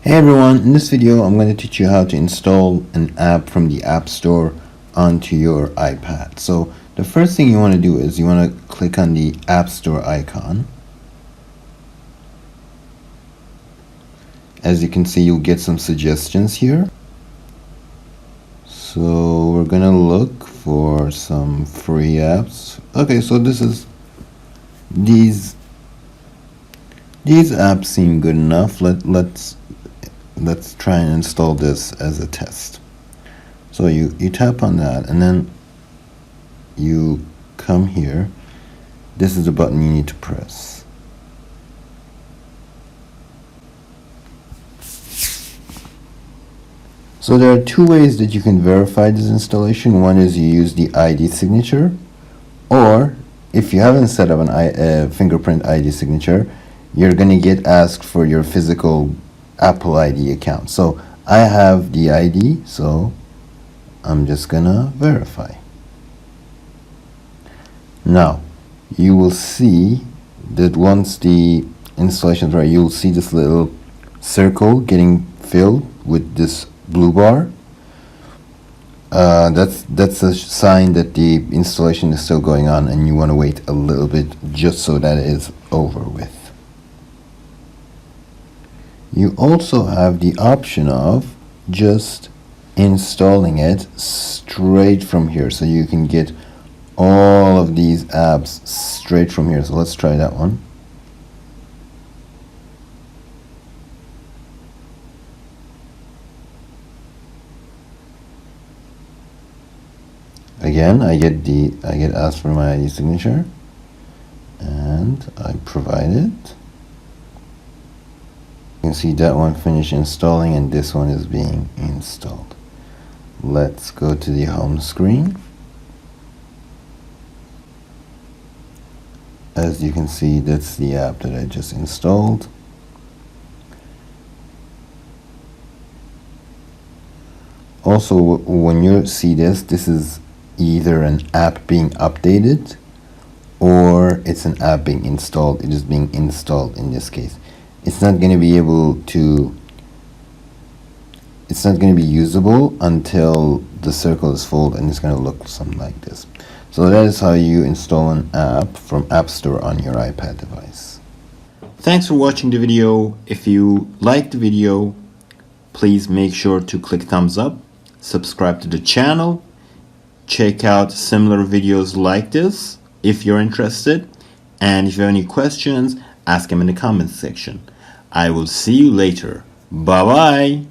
Hey everyone, in this video I'm going to teach you how to install an app from the App Store onto your iPad. So the first thing you want to do is you want to click on the App Store icon. As you can see, you'll get some suggestions here. So we're going to look for some free apps. Okay, so these apps seem good enough. Let's try and install this as a test. So you tap on that and then you come here. This is the button you need to press. So there are two ways that you can verify this installation. One is you use the ID signature, or if you haven't set up a fingerprint ID signature, you're going to get asked for your physical Apple ID account. So I have the ID, so I'm just gonna verify. Now you will see that once the installation is right, you'll see this little circle getting filled with this blue bar. That's a sign that the installation is still going on and you want to wait a little bit just so that it is over with. You also have the option of just installing it straight from here, so you can get all of these apps straight from here. So let's try that one. Again, I get asked for my ID signature and I provide it. You can see that one finished installing and this one is being installed. Let's go to the home screen. As you can see, that's the app that I just installed. Also, when you see this is either an app being updated or it's an app being installed. It is being installed in this case. It's not going to be usable until the circle is full, and it's going to look something like this. So that is how you install an app from App Store on your iPad device. Thanks for watching the video. If you liked the video, please make sure to click thumbs up, subscribe to the channel, check out similar videos like this if you're interested, and if you have any questions, ask them in the comments section. I will see you later. Bye bye.